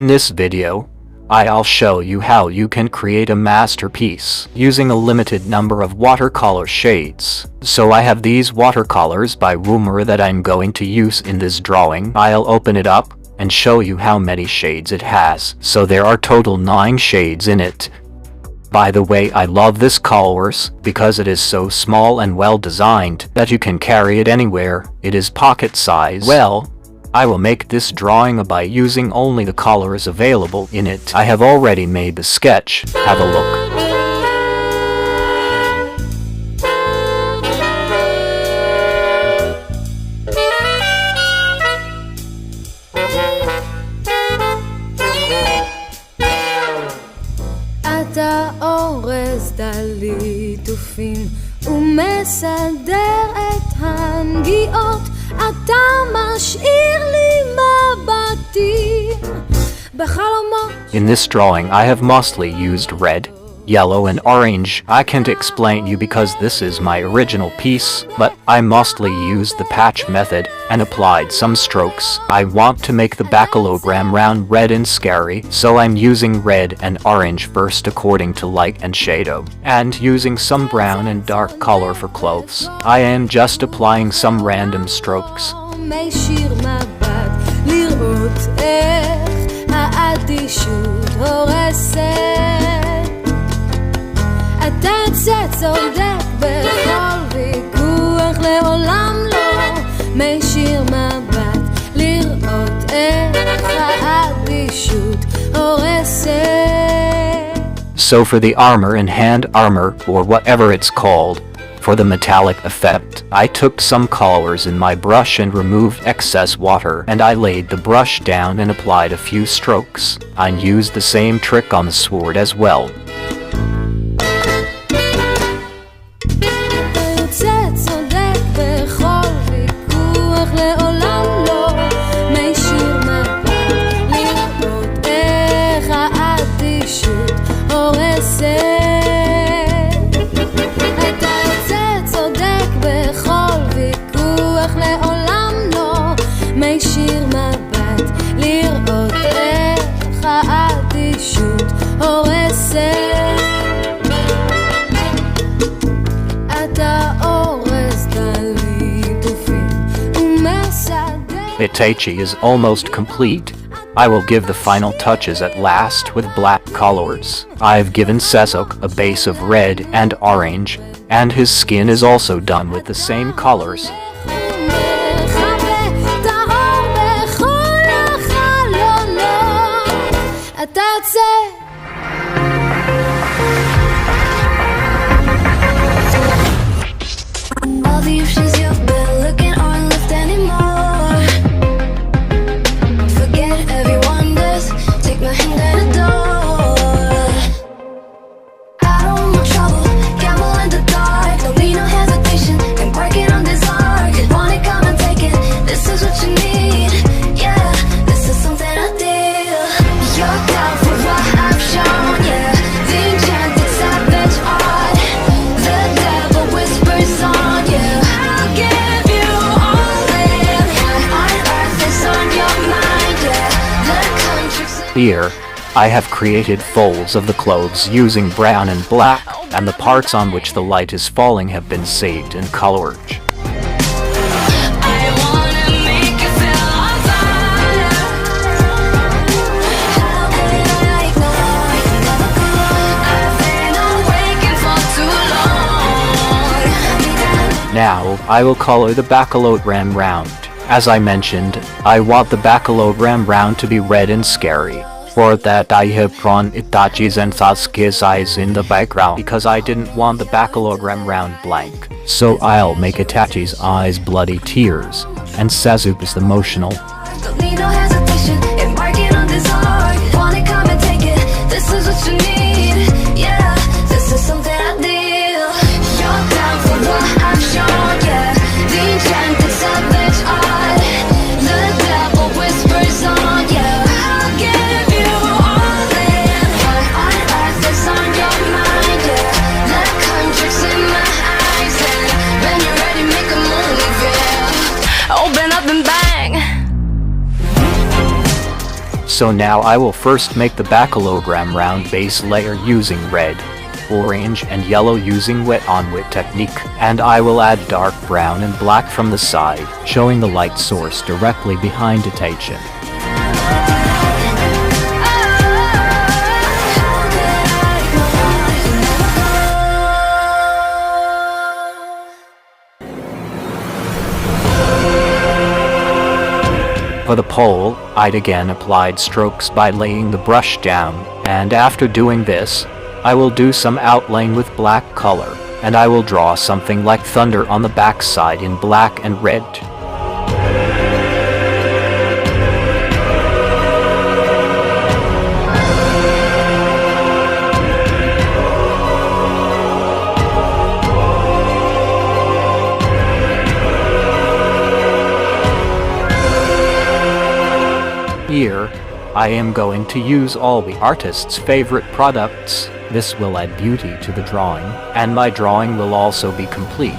In this video, I'll show you how you can create a masterpiece using a limited number of watercolor shades. So I have these watercolors by Rumor that I'm going to use in this drawing. I'll open it up and show you how many shades it has. So there are total 9 shades in it. By the way, I love this colors because it is so small and well designed that you can carry it anywhere. It is pocket size. Well, I will make this drawing by using only the colors available in it. I have already made the sketch. Have a look. אתה אורז דליטופים ומסדר את הנגיעות, אתה משאיר לי מבטים בחלומות. In this drawing I have mostly used red, yellow and orange. I can't explain you because this is my original piece, but I mostly used the patch method and applied some strokes. I want to make the baccalogram round red and scary, so I'm using red and orange first according to light and shadow, and using some brown and dark color for clothes. I am just applying some random strokes. אתה צודק בכל ויכוח, לעולם לא משאיר מבט לראות איך האדישות הורסת. So for the armor and hand armor, or whatever it's called, for the metallic effect, I took some colors in my brush and removed excess water, and I laid the brush down and applied a few strokes. I used the same trick on the sword as well. Itachi is almost complete. I will give the final touches at last with black colors. I've given Sasuke a base of red and orange, and his skin is also done with the same colors. All the options you've been looking aren't left anymore. Forget everyone does. Take my hand at the door. I don't want trouble, gamble in the dark. Don't need no hesitation, embarking on this arc. You want it, come and take it. This is what you need. Yeah, this is something I did. You're down for what I've shown. Yeah, the enchanted savage art. The devil whispers on you. I'll give you all in. On earth is on your mind. Yeah, the country's Here, I have created folds of the clothes using brown and black, and the parts on which the light is falling have been saved in color. I wanna make you feel on fire. How could I ignore you? Never could. I've been awakened for too long. Now, I will color the baccalogram round. As I mentioned, I want the baccalogram round to be red and scary. For that, I have drawn Itachi's and Sasuke's eyes in the background because I didn't want the baccalogram round blank. So I'll make Itachi's eyes bloody tears, and Sasuke's emotional. Don't need no hesitation, embarking on this arc. Want it, come and take it. This is what you need. Yeah, this is something I need. You're down for what I've shown. Yeah, the enchanted savage art. The devil whispers on you. I'll give you all in. On earth is on your mind. Yeah, the contract's in my eyes. And when you're ready, make a move. Yeah, open up and bang. So now I will first make the baccalogram round base layer using red, orange and yellow using wet on wet technique, and I will add dark brown and black from the side, showing the light source directly behind Itaichin. For the pole, I'd again applied strokes by laying the brush down, and after doing this, I will do some outline with black color, and I will draw something like thunder on the backside in black and red. Here, I am going to use all the artist's favorite products. This will add beauty to the drawing, and my drawing will also be complete.